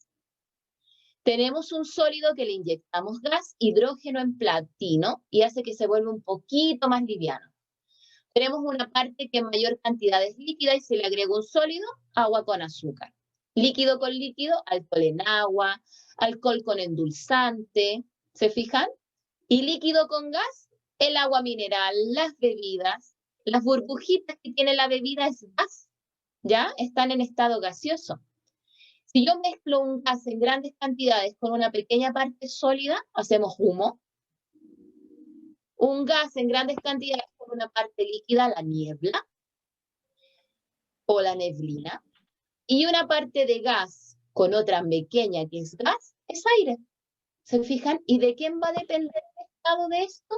Tenemos un sólido que le inyectamos gas, hidrógeno en platino, y hace que se vuelva un poquito más liviano. Tenemos una parte que en mayor cantidad es líquida y se le agrega un sólido, agua con azúcar. Líquido con líquido, alcohol en agua, alcohol con endulzante, ¿se fijan? Y líquido con gas, el agua mineral, las bebidas, las burbujitas que tiene la bebida es gas, ¿ya? Están en estado gaseoso. Si yo mezclo un gas en grandes cantidades con una pequeña parte sólida, hacemos humo. Un gas en grandes cantidades con una parte líquida, la niebla o la neblina. Y una parte de gas con otra pequeña que es gas, es aire. ¿Se fijan? ¿Y de quién va a depender el estado de esto?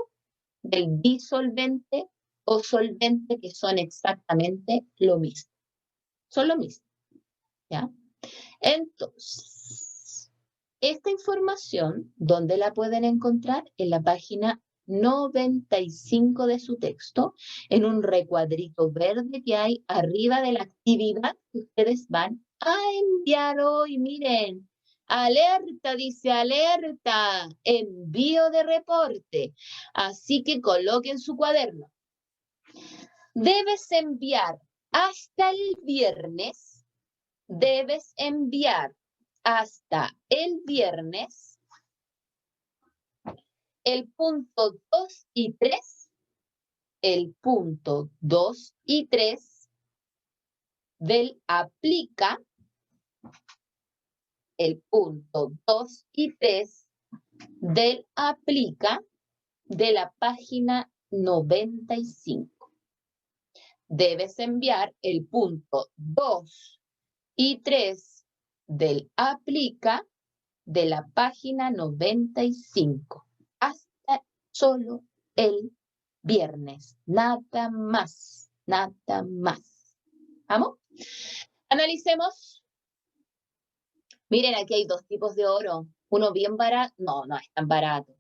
Del disolvente o solvente, que son exactamente lo mismo. Son lo mismo. ¿Ya? Entonces, esta información, ¿dónde la pueden encontrar? En la página 95 de su texto, en un recuadrito verde que hay arriba de la actividad que ustedes van a enviar hoy. Miren, alerta, dice alerta, envío de reporte. Así que coloquen su cuaderno. Debes enviar hasta el viernes. Debes enviar hasta el viernes el punto 2 y 3, el punto 2 y 3 del aplica, el punto 2 y 3 del aplica de la página 95. Debes enviar el punto 2 y 3 del aplica de la página 95 hasta solo el viernes. Nada más, nada más. ¿Vamos? Analicemos. Miren, aquí hay dos tipos de oro. Uno bien barato, no, no es tan barato.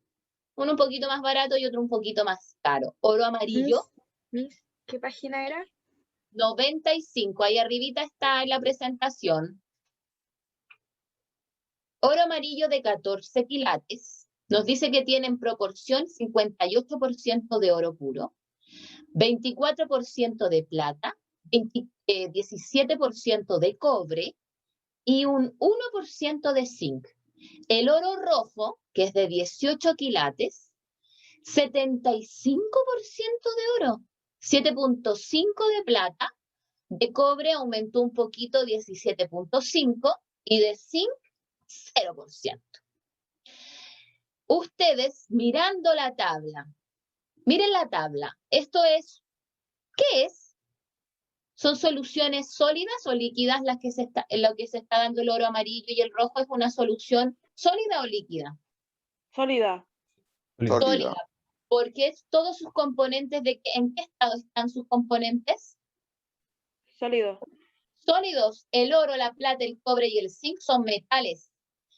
Uno un poquito más barato y otro un poquito más caro. Oro amarillo, Miss, ¿qué página era? 95. Ahí arribita está en la presentación. Oro amarillo de 14 quilates. Nos dice que tiene en proporción 58% de oro puro, 24% de plata, 17% de cobre y un 1% de zinc. El oro rojo, que es de 18 quilates, 75% de oro, 7.5 de plata, de cobre aumentó un poquito, 17.5, y de zinc, 0%. Ustedes, mirando la tabla, miren la tabla, esto es, ¿qué es? ¿Son soluciones sólidas o líquidas las que en lo que se está dando el oro amarillo y el rojo? ¿Es una solución sólida o líquida? Sólida. Sólida. Porque todos sus componentes, ¿en qué estado están sus componentes? Sólido. Sólidos. El oro, la plata, el cobre y el zinc son metales.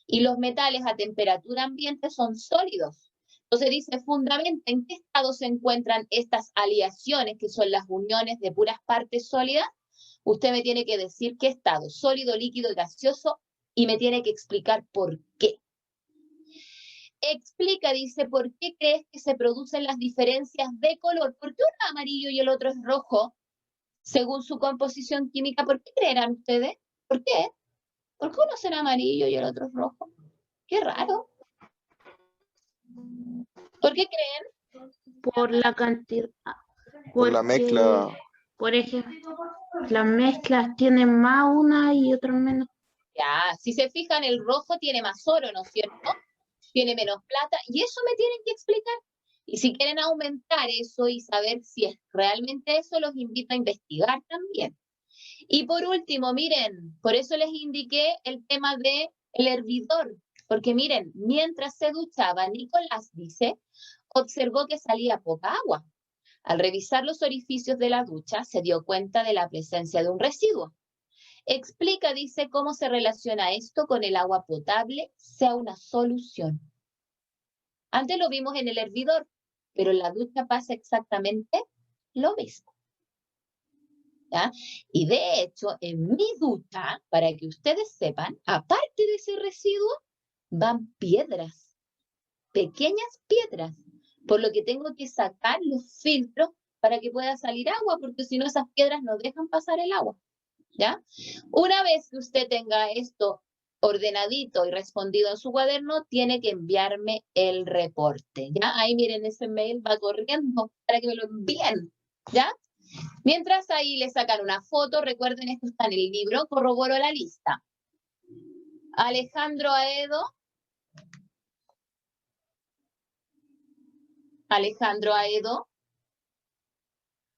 Y los metales a temperatura ambiente son sólidos. Entonces dice, fundamenta en qué estado se encuentran estas aleaciones, que son las uniones de puras partes sólidas. Usted me tiene que decir qué estado, sólido, líquido y gaseoso, y me tiene que explicar por qué. Explica, dice, ¿por qué crees que se producen las diferencias de color? ¿Por qué uno es amarillo y el otro es rojo? Según su composición química, ¿por qué creerán ustedes? ¿Por qué? ¿Por qué uno será amarillo y el otro es rojo? Qué raro. ¿Por qué creen? Por la cantidad. Por la Porque, mezcla. por ejemplo, las mezclas tienen más una y otra menos. Ya, si se fijan, el rojo tiene más oro, ¿no es cierto? Tiene menos plata, y eso me tienen que explicar. Y si quieren aumentar eso y saber si es realmente eso, los invito a investigar también. Y por último, miren, por eso les indiqué el tema del hervidor, porque miren, mientras se duchaba, Nicolás dice, observó que salía poca agua. Al revisar los orificios de la ducha, se dio cuenta de la presencia de un residuo. Explica, dice, cómo se relaciona esto con el agua potable, sea una solución. Antes lo vimos en el hervidor, pero en la ducha pasa exactamente lo mismo. ¿Ya? Y de hecho, en mi ducha, para que ustedes sepan, aparte de ese residuo, van piedras, pequeñas piedras, por lo que tengo que sacar los filtros para que pueda salir agua, porque si no esas piedras no dejan pasar el agua. ¿Ya? Una vez que usted tenga esto ordenadito y respondido en su cuaderno, tiene que enviarme el reporte. ¿Ya? Ahí miren, ese mail va corriendo para que me lo envíen. ¿Ya? Mientras ahí le sacan una foto, recuerden, esto está en el libro, corroboro la lista. Alejandro Aedo. Alejandro Aedo.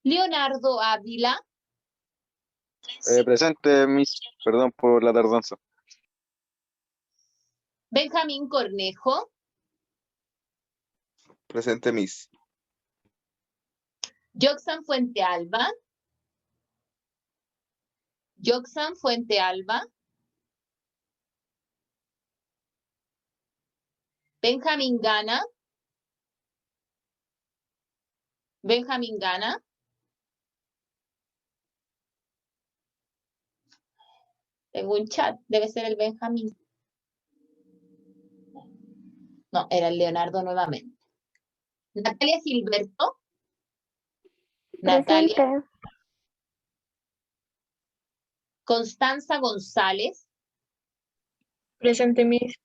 Leonardo Ávila. Presente, Miss. Perdón por la tardanza. Benjamín Cornejo. Presente, Miss. Joxan Fuente Alba. Joxan Fuente Alba. Benjamín Gana. Benjamín Gana. Tengo un chat, debe ser el Benjamín. No, era el Leonardo nuevamente. Natalia Gilberto. Natalia. Presente. Constanza González. Presente, Miss.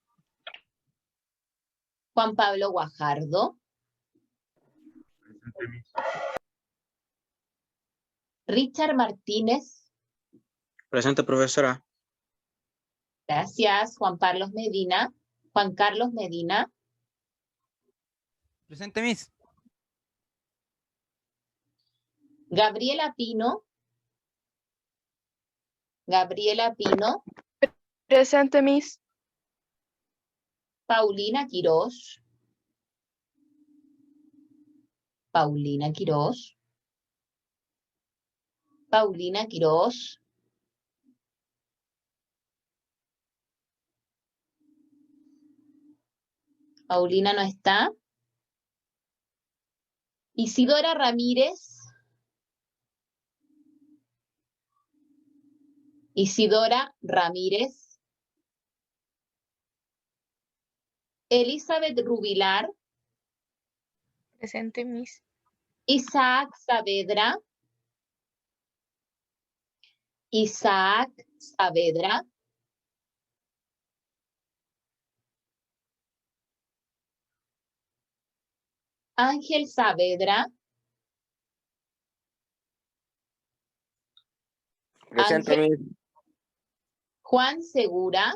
Juan Pablo Guajardo. Richard Martínez. Presente, profesora. Gracias. Juan Carlos Medina. Juan Carlos Medina. Presente, Miss. Gabriela Pino. Gabriela Pino. Presente, Miss. Paulina Quirós. Paulina Quirós. Paulina Quirós. Paulina no está. Isidora Ramírez. Isidora Ramírez. Elizabeth Rubilar. Presente, Miss. Isaac Saavedra. Isaac Saavedra. Ángel Saavedra. Presente, Ángel. Miss. Juan Segura.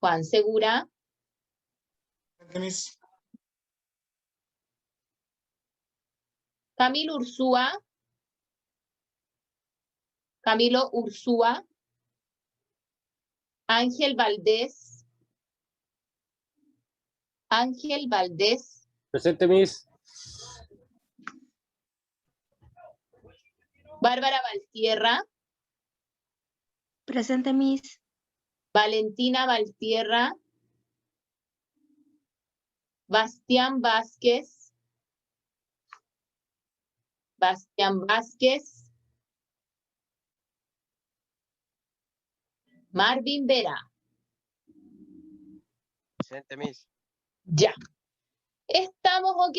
Juan Segura. Presente, Miss. Camilo Ursúa. Camilo Ursúa. Ángel Valdés. Ángel Valdés. Presente, Miss. Bárbara Valtierra. Presente, Miss. Valentina Valtierra. Bastián Vázquez. Bastián Vázquez. Marvin Vera. Presente, Miss. Ya. ¿Estamos ok?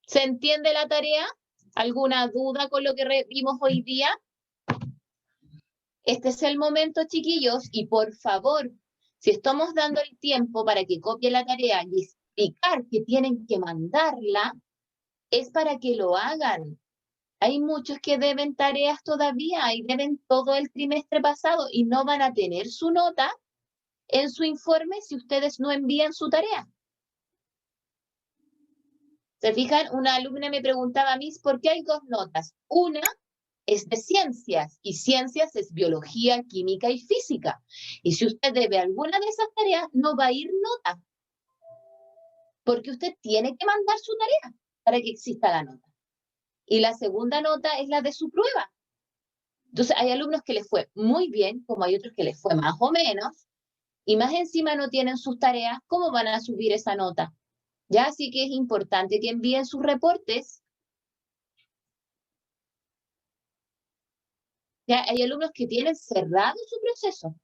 ¿Se entiende la tarea? ¿Alguna duda con lo que vimos hoy día? Este es el momento, chiquillos, y por favor, si estamos dando el tiempo para que copien la tarea y explicar que tienen que mandarla, es para que lo hagan. Hay muchos que deben tareas todavía y deben todo el trimestre pasado y no van a tener su nota en su informe si ustedes no envían su tarea. ¿Se fijan? Una alumna me preguntaba a mí, ¿por qué hay dos notas? Una es de ciencias y ciencias es biología, química y física. Y si usted debe alguna de esas tareas, no va a ir nota. Porque usted tiene que mandar su tarea para que exista la nota. Y la segunda nota es la de su prueba. Entonces hay alumnos que les fue muy bien, como hay otros que les fue más o menos, y más encima no tienen sus tareas, ¿cómo van a subir esa nota? Ya, así que es importante que envíen sus reportes. Ya, hay alumnos que tienen cerrado su proceso,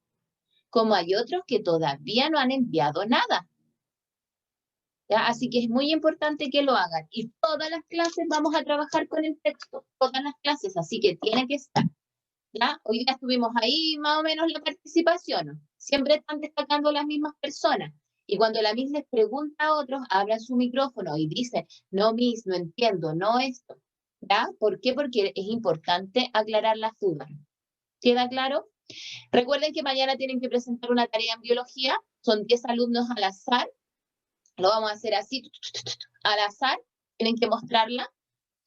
como hay otros que todavía no han enviado nada. ¿Ya? Así que es muy importante que lo hagan. Y todas las clases vamos a trabajar con el texto, todas las clases, así que tiene que estar. ¿Ya? Hoy día estuvimos ahí más o menos la participación, ¿no? Siempre están destacando las mismas personas. Y cuando la Miss les pregunta a otros, abran su micrófono y dicen, no Miss, no entiendo, no esto. ¿Ya? ¿Por qué? Porque es importante aclarar las dudas. ¿Queda claro? Recuerden que mañana tienen que presentar una tarea en biología, son 10 alumnos al azar, lo vamos a hacer así, al azar, tienen que mostrarla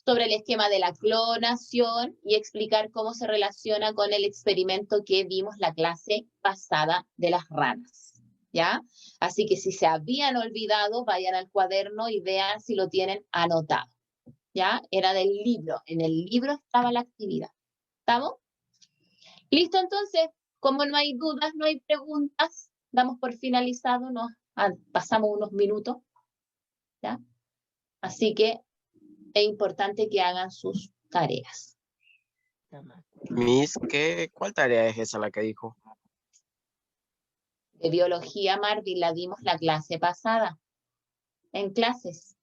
sobre el esquema de la clonación y explicar cómo se relaciona con el experimento que vimos la clase pasada de las ranas, ¿ya? Así que si se habían olvidado, vayan al cuaderno y vean si lo tienen anotado, ¿ya? Era del libro, en el libro estaba la actividad, ¿estamos? Listo, entonces, como no hay dudas, no hay preguntas, damos por finalizado, pasamos unos minutos, ¿ya? Así que es importante que hagan sus tareas. Miss, ¿cuál tarea es esa la que dijo? De biología, Marvin, la dimos la clase pasada, en clases.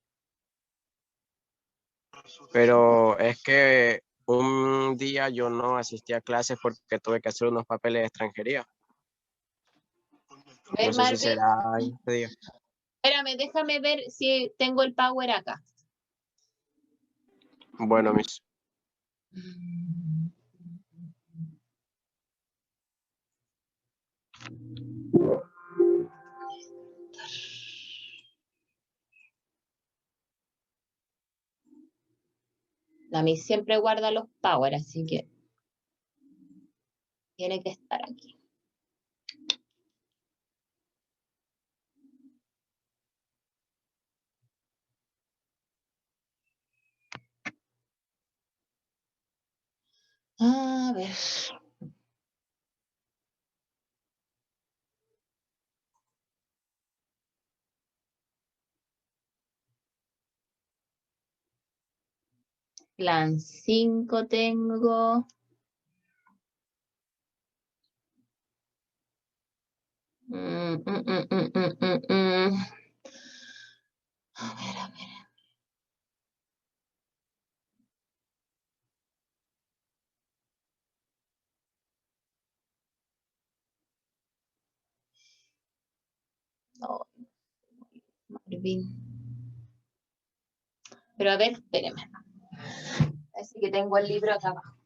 Pero es que un día yo no asistí a clases porque tuve que hacer unos papeles de extranjería. Ver, No sé Marvin, si será este día. espérame, déjame ver si tengo el power acá. Bueno, Miss. La Miss siempre guarda los power, así que tiene que estar aquí. A ver. Plan 5 tengo. A ver, a ver. No, Marvin. Pero a ver, espéreme. Así que tengo el libro acá abajo.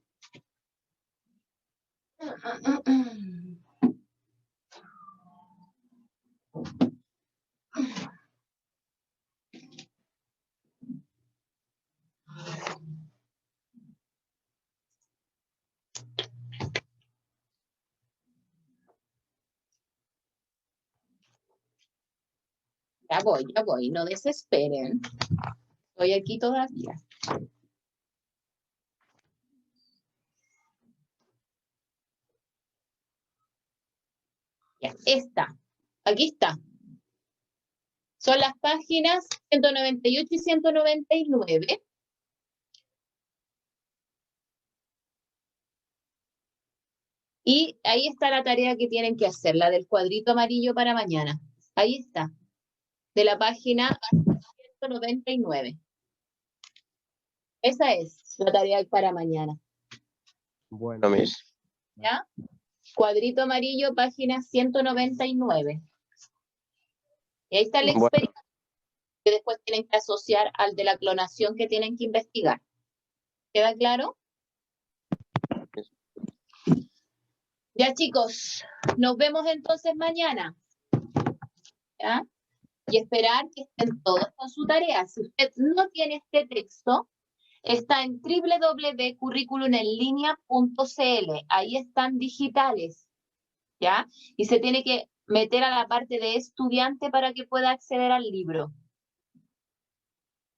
Ya voy, no desesperen. Estoy aquí todavía. Ya, aquí está. Son las páginas 198 y 199. Y ahí está la tarea que tienen que hacer, la del cuadrito amarillo para mañana. Ahí está, de la página 199. Esa es la tarea para mañana. Bueno, Miss. ¿Ya? Cuadrito amarillo, página 199. Y ahí está el Bueno. experimento que después tienen que asociar al de la clonación que tienen que investigar. ¿Queda claro? Ya, chicos, nos vemos entonces mañana. ¿Ya? Y esperar que estén todos con su tarea. Si usted no tiene este texto, está en www.curriculumenlinea.cl. Ahí están digitales. ¿Ya? Y se tiene que meter a la parte de estudiante para que pueda acceder al libro.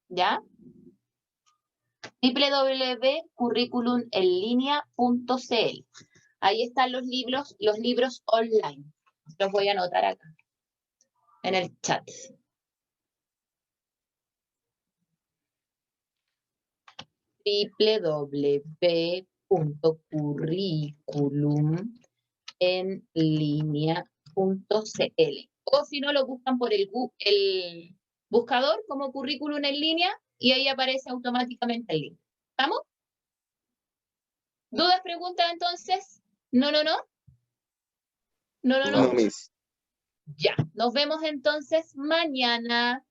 ¿Ya? www.curriculumenlinea.cl. Ahí están los libros online. Los voy a anotar acá, en el chat. www.curriculumenlinea.cl. O si no, lo buscan por el buscador como currículum en línea y ahí aparece automáticamente el link. ¿Estamos? ¿Dudas, preguntas entonces? No. No, Miss. Ya, nos vemos entonces mañana.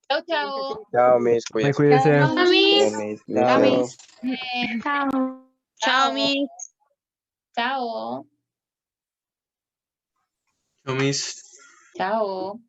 Chao, chao. Chao, Miss. Cuídese. Cuídese. Chao, Miss. Chao, Miss. Chao. Chao. Miss. Chao. Chao, Miss. Chao.